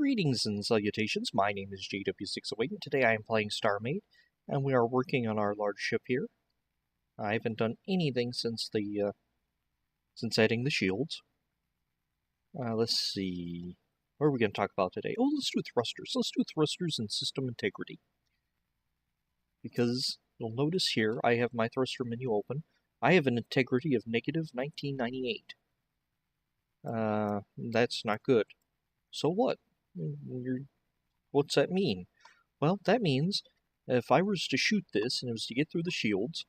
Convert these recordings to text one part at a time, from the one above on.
Greetings and salutations, my name is JW608 and today I am playing Starmade and we are working on our large ship here. I haven't done anything since adding the shields. Let's see, what are we going to talk about today? Oh, let's do thrusters. Let's do thrusters and system integrity. Because you'll notice here, I have my thruster menu open. I have an integrity of negative 1998. That's not good. So what? What's that mean? Well, that means if I was to shoot this and it was to get through the shields,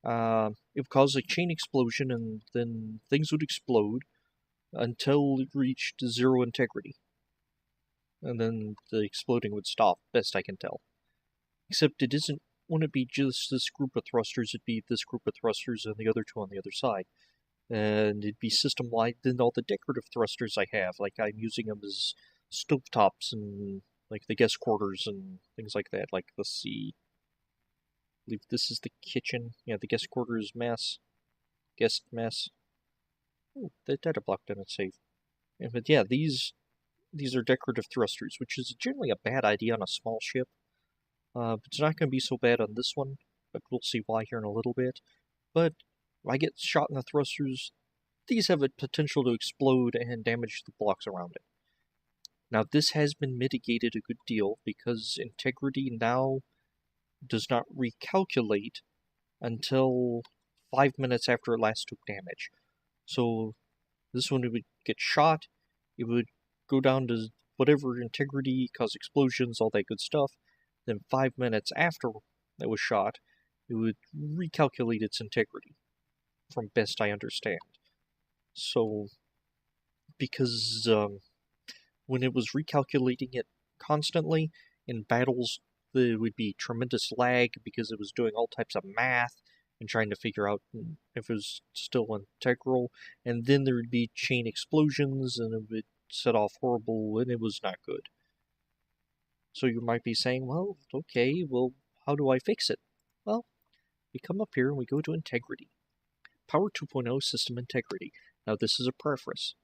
it would cause a chain explosion and then things would explode until it reached zero integrity. And then the exploding would stop, best I can tell. Except it wouldn't be just this group of thrusters, it'd be this group of thrusters and the other two on the other side. And it'd be system-wide, then all the decorative thrusters I have, like I'm using them as stovetops and like the guest quarters and things like that. Like, let's see, I believe this is the kitchen. Yeah, the guest quarters mess. Guest mess. Oh, the data block didn't save. But yeah, these are decorative thrusters, which is generally a bad idea on a small ship. But it's not going to be so bad on this one, but we'll see why here in a little bit. But if I get shot in the thrusters, these have a potential to explode and damage the blocks around it. Now, this has been mitigated a good deal because integrity now does not recalculate until 5 minutes after it last took damage. So this one, it would get shot, it would go down to whatever integrity, cause explosions, all that good stuff. Then 5 minutes after it was shot, it would recalculate its integrity, from best I understand. So, because when it was recalculating it constantly in battles, there would be tremendous lag because it was doing all types of math and trying to figure out if it was still integral, and then there would be chain explosions and it would set off horrible, and it was not good. So you might be saying, well, okay, well, how do I fix it? Well, we come up here and we go to integrity. Power 2.0 system integrity. Now this is a preface.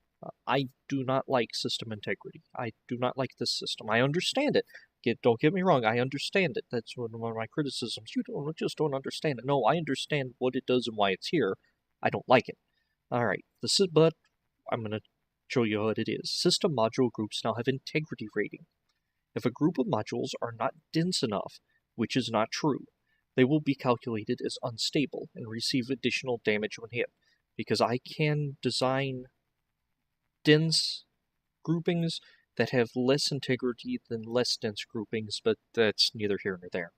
I do not like system integrity. I do not like this system. I understand it. Don't get me wrong, I understand it. That's one of my criticisms. You just don't understand it. No, I understand what it does and why it's here. I don't like it. Alright, but I'm going to show you what it is. System module groups now have integrity rating. If a group of modules are not dense enough, which is not true, they will be calculated as unstable and receive additional damage when hit. Because I can design dense groupings that have less integrity than less dense groupings, but that's neither here nor there.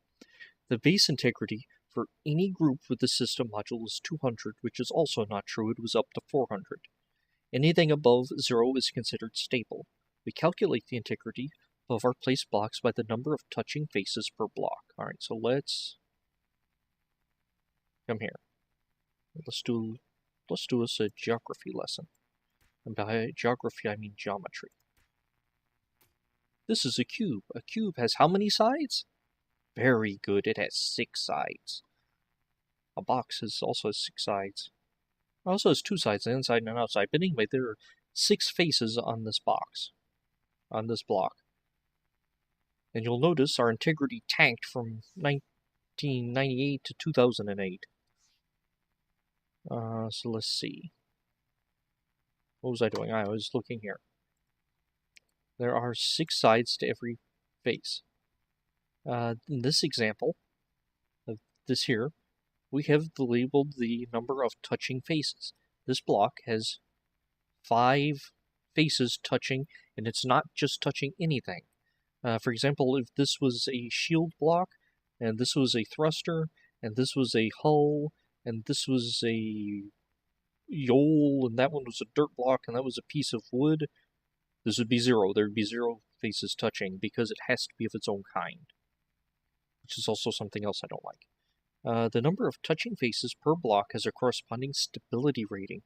The base integrity for any group with the system module is 200, which is also not true. It was up to 400. Anything above 0 is considered stable. We calculate the integrity of our place blocks by the number of touching faces per block. Alright, so let's come here. Let's do us a geography lesson. And by geography, I mean geometry. This is a cube. A cube has how many sides? Very good, it has 6 sides. A box also has 6 sides. It also has 2 sides, an inside and an outside. But anyway, there are 6 faces on this box, on this block. And you'll notice our integrity tanked from 1998 to 2008. So let's see. What was I doing? I was looking here. There are 6 sides to every face. In this example, of this here, we have labeled the number of touching faces. This block has 5 faces touching, and it's not just touching anything. For example, if this was a shield block, and this was a thruster, and this was a hull, and this was a yole, and that one was a dirt block, and that was a piece of wood, this would be 0. There would be 0 faces touching, because it has to be of its own kind. Which is also something else I don't like. The number of touching faces per block has a corresponding stability rating,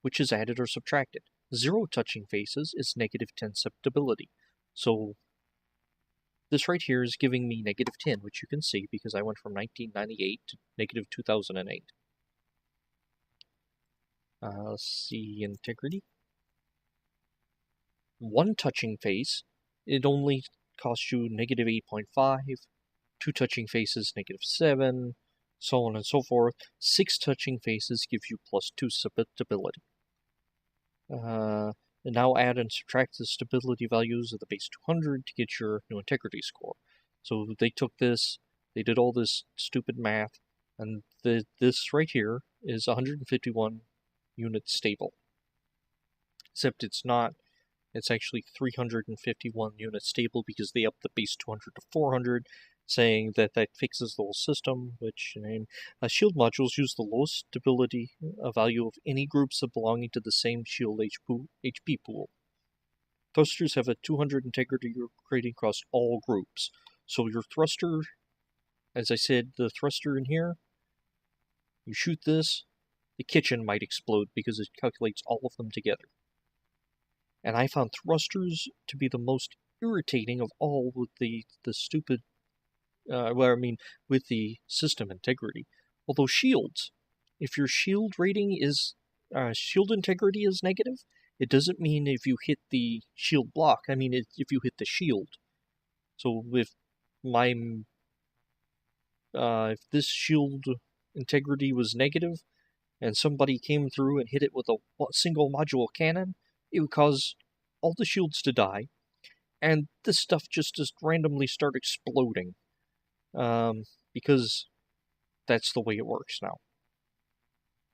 which is added or subtracted. 0 touching faces is negative 10 stability. So this right here is giving me negative 10, which you can see because I went from 1998 to negative 2008. Let's see, integrity. 1 touching face it only costs you negative 8.5, 2 touching faces, negative 7, so on and so forth. 6 touching faces give you plus 2 stability. And now add and subtract the stability values of the base 200 to get your new integrity score. So they took this, they did all this stupid math, and this right here is 151 units stable. Except it's not. It's actually 351 units stable because they upped the base 200 to 400, saying that fixes the whole system, which shield modules use the lowest stability value of any groups belonging to the same shield HP pool. Thrusters have a 200 integrity rating across all groups. So your thruster, as I said, the thruster in here, you shoot this, the kitchen might explode because it calculates all of them together. And I found thrusters to be the most irritating of all with the stupid, with the system integrity. Although shields, if your shield rating is, shield integrity is negative, it doesn't mean if you hit the shield block. I mean, if you hit the shield. So if if this shield integrity was negative, and somebody came through and hit it with a single module cannon, it would cause all the shields to die, and this stuff just randomly start exploding, because that's the way it works now.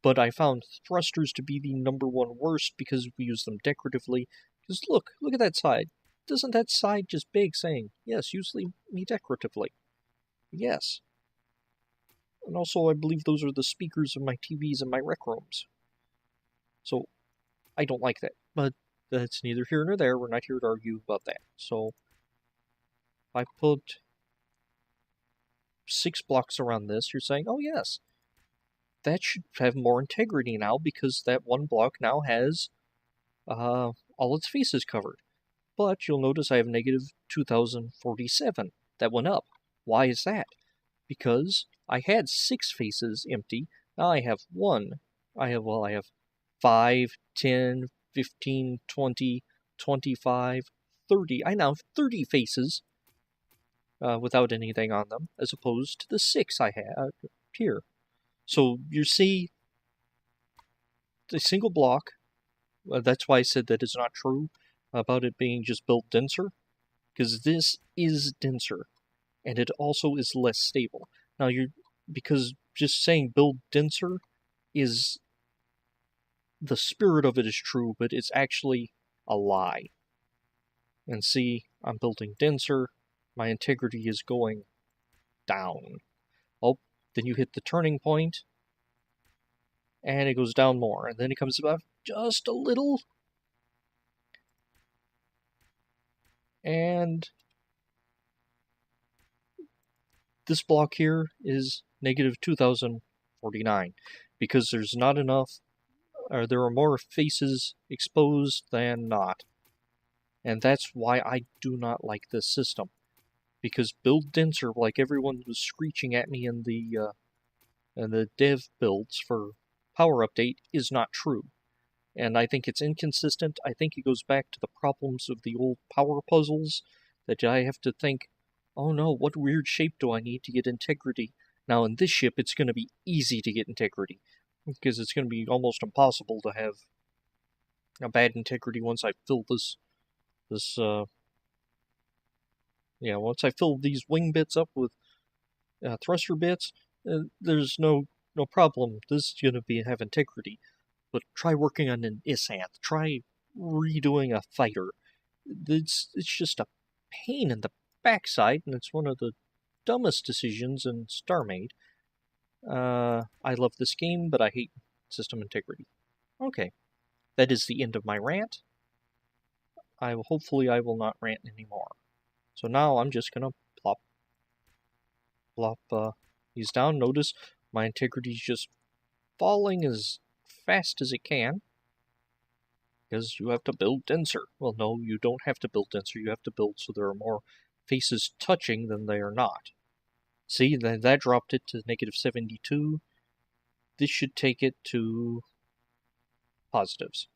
But I found thrusters to be the #1 worst because we use them decoratively. Because look at that side. Doesn't that side just beg saying, yes, use me decoratively? Yes. And also, I believe those are the speakers of my TVs in my rec rooms. So, I don't like that. But that's neither here nor there. We're not here to argue about that. So, I put 6 blocks around this. You're saying, oh yes, that should have more integrity now because that one block now has all its faces covered. But you'll notice I have negative 2047. That went up. Why is that? Because I had 6 faces empty. Now I have 1. I have 5, 10, 15, 20, 25, 30. I now have 30 faces without anything on them, as opposed to the 6 I had here. So you see the single block. That's why I said that is not true about it being just built denser, because this is denser, and it also is less stable. Now because just saying build denser is, the spirit of it is true, but it's actually a lie. And see, I'm building denser, my integrity is going down. Oh, then you hit the turning point, and it goes down more, and then it comes up just a little, and this block here is negative 2049, because there's not enough, or there are more faces exposed than not. And that's why I do not like this system. Because build denser, like everyone was screeching at me in the dev builds for Power Update, is not true. And I think it's inconsistent. I think it goes back to the problems of the old power puzzles, that I have to think, oh no, what weird shape do I need to get integrity? Now in this ship, it's going to be easy to get integrity, because it's going to be almost impossible to have a bad integrity once I fill once I fill these wing bits up with thruster bits, there's no problem. This is going to have integrity. But try working on an Isanth. Try redoing a fighter. It's just a pain in the backside, and it's one of the dumbest decisions in Starmade. I love this game, but I hate system integrity. Okay, that is the end of my rant. Hopefully I will not rant anymore. So now I'm just gonna plop these down. Notice my integrity is just falling as fast as it can, because you have to build denser. Well, no, you don't have to build denser. You have to build so there are more faces touching than they are not. See, that dropped it to negative 72. This should take it to positives.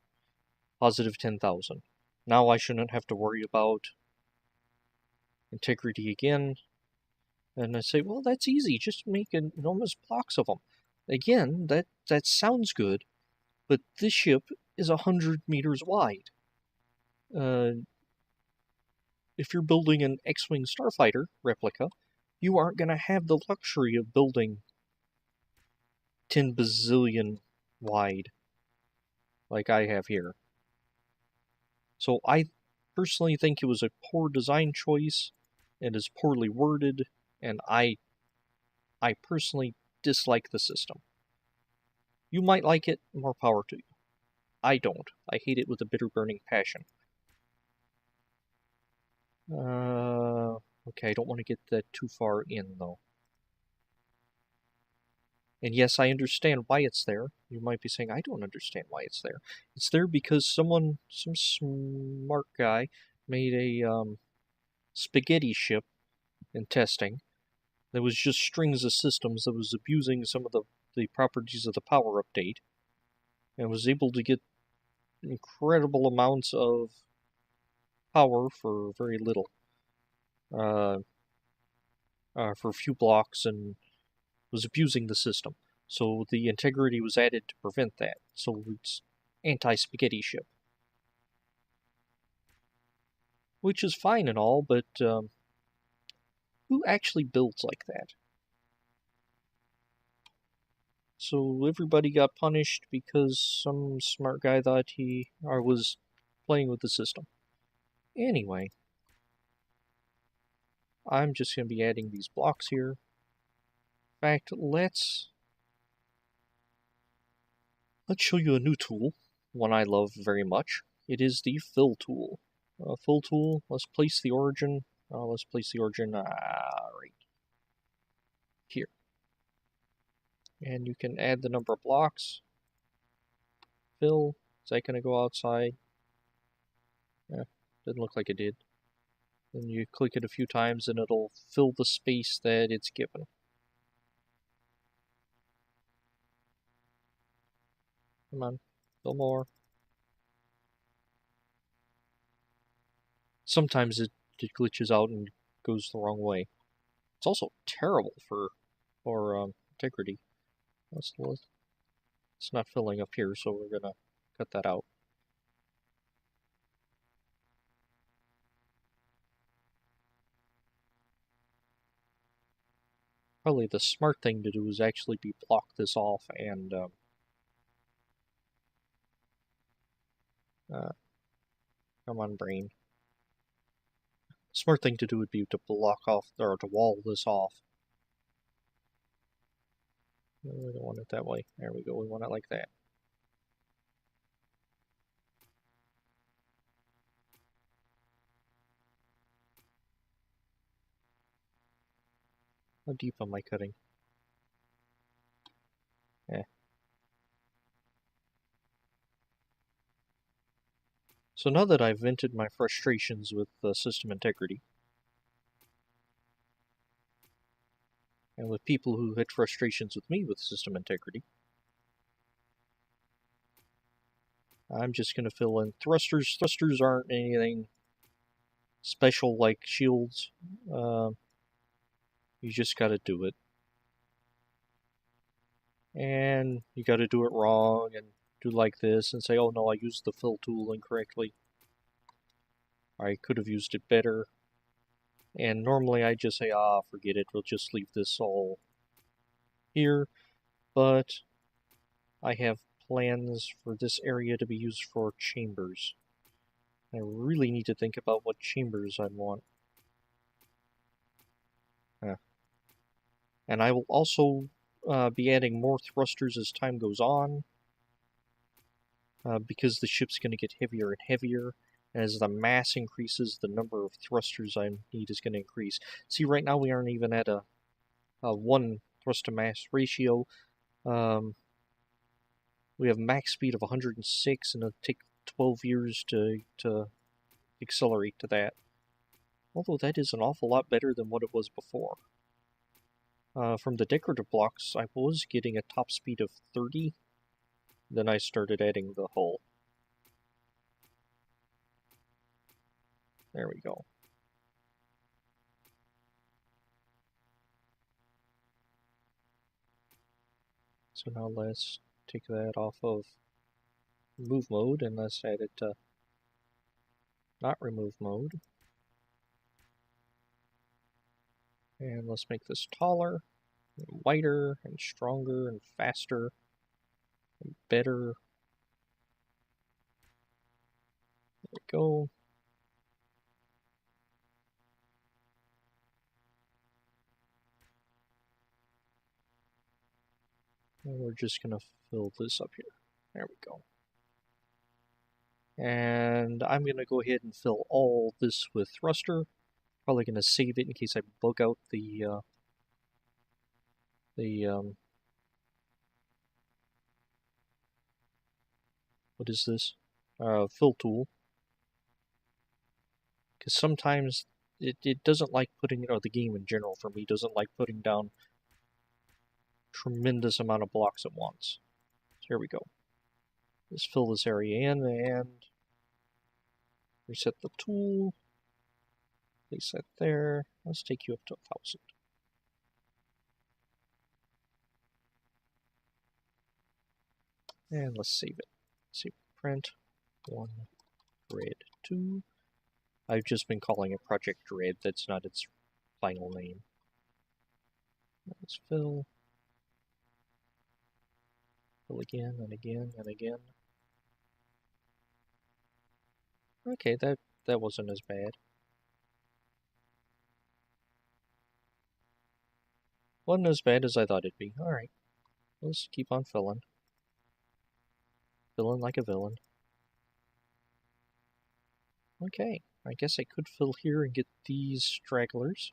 Positive 10,000. Now I shouldn't have to worry about integrity again. And I say, well, that's easy. Just make enormous blocks of them. Again, that sounds good, but this ship is 100 meters wide. If you're building an X-Wing starfighter replica, you aren't going to have the luxury of building 10 bazillion wide like I have here. So I personally think it was a poor design choice and is poorly worded, and I personally dislike the system. You might like it, more power to you. I don't. I hate it with a bitter burning passion. Okay, I don't want to get that too far in, though. And yes, I understand why it's there. You might be saying, I don't understand why it's there. It's there because some smart guy made a spaghetti ship in testing that was just strings of systems that was abusing some of the properties of the power update and was able to get incredible amounts of power for very little. For a few blocks, and was abusing the system. So the integrity was added to prevent that. So it's anti-spaghetti ship. Which is fine and all, but who actually builds like that? So everybody got punished because some smart guy thought he was playing with the system. Anyway, I'm just going to be adding these blocks here. In fact, let's show you a new tool, one I love very much. It is the fill tool. Fill tool, let's place the origin. Let's place the origin right here. And you can add the number of blocks. Fill. Is that going to go outside? Yeah, didn't look like it did. Then you click it a few times and it'll fill the space that it's given. Come on, fill more. Sometimes it glitches out and goes the wrong way. It's also terrible for integrity. It's not filling up here, so we're gonna cut that out. Probably the smart thing to do is actually block this off and come on, brain. Smart thing to do would be to block off, or to wall this off. We don't want it that way. There we go, we want it like that. How deep am I cutting? Eh. So now that I've vented my frustrations with system integrity, and with people who had frustrations with me with system integrity, I'm just going to fill in thrusters. Thrusters aren't anything special like shields. You just got to do it. And you got to do it wrong and do like this and say, oh no, I used the fill tool incorrectly. I could have used it better. And normally I just say, forget it, we'll just leave this all here. But I have plans for this area to be used for chambers. I really need to think about what chambers I want. And I will also be adding more thrusters as time goes on, because the ship's going to get heavier and heavier. As the mass increases, the number of thrusters I need is going to increase. See, right now we aren't even at a 1 thrust-to-mass ratio. We have max speed of 106, and it'll take 12 years to accelerate to that. Although that is an awful lot better than what it was before. From the decorative blocks, I was getting a top speed of 30. Then I started adding the hull. There we go. So now let's take that off of remove mode and let's add it to not remove mode. And let's make this taller, and wider, and stronger, and faster, and better. There we go. And we're just going to fill this up here. There we go. And I'm going to go ahead and fill all this with thruster. Probably going to save it in case I bug out the what is this? Fill tool. Because sometimes it doesn't like putting, or the game in general for me, doesn't like putting down tremendous amount of blocks at once. So here we go. Let's fill this area in and reset the tool. Place that there. Let's take you up to 1,000. And let's save it. Save print 1 grid 2. I've just been calling it Project Dread. That's not its final name. Let's fill. Fill again and again and again. Okay, that wasn't as bad. Wasn't as bad as I thought it'd be. Alright. Let's keep on filling. Filling like a villain. Okay, I guess I could fill here and get these stragglers.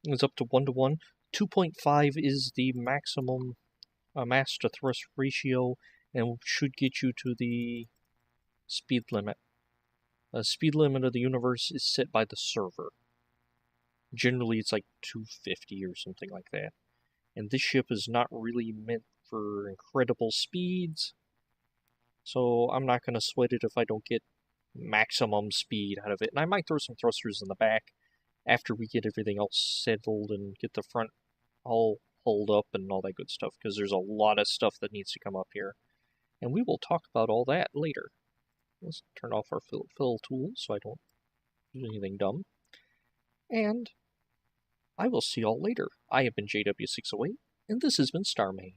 It's up to 1:1. 2.5 is the maximum mass to thrust ratio and should get you to the speed limit. The speed limit of the universe is set by the server. Generally it's like 250 or something like that. And this ship is not really meant for incredible speeds. So I'm not going to sweat it if I don't get maximum speed out of it. And I might throw some thrusters in the back after we get everything all settled and get the front all pulled up and all that good stuff, because there's a lot of stuff that needs to come up here. And we will talk about all that later. Let's turn off our fill tool so I don't do anything dumb. And I will see y'all later. I have been JW608, and this has been Starmade.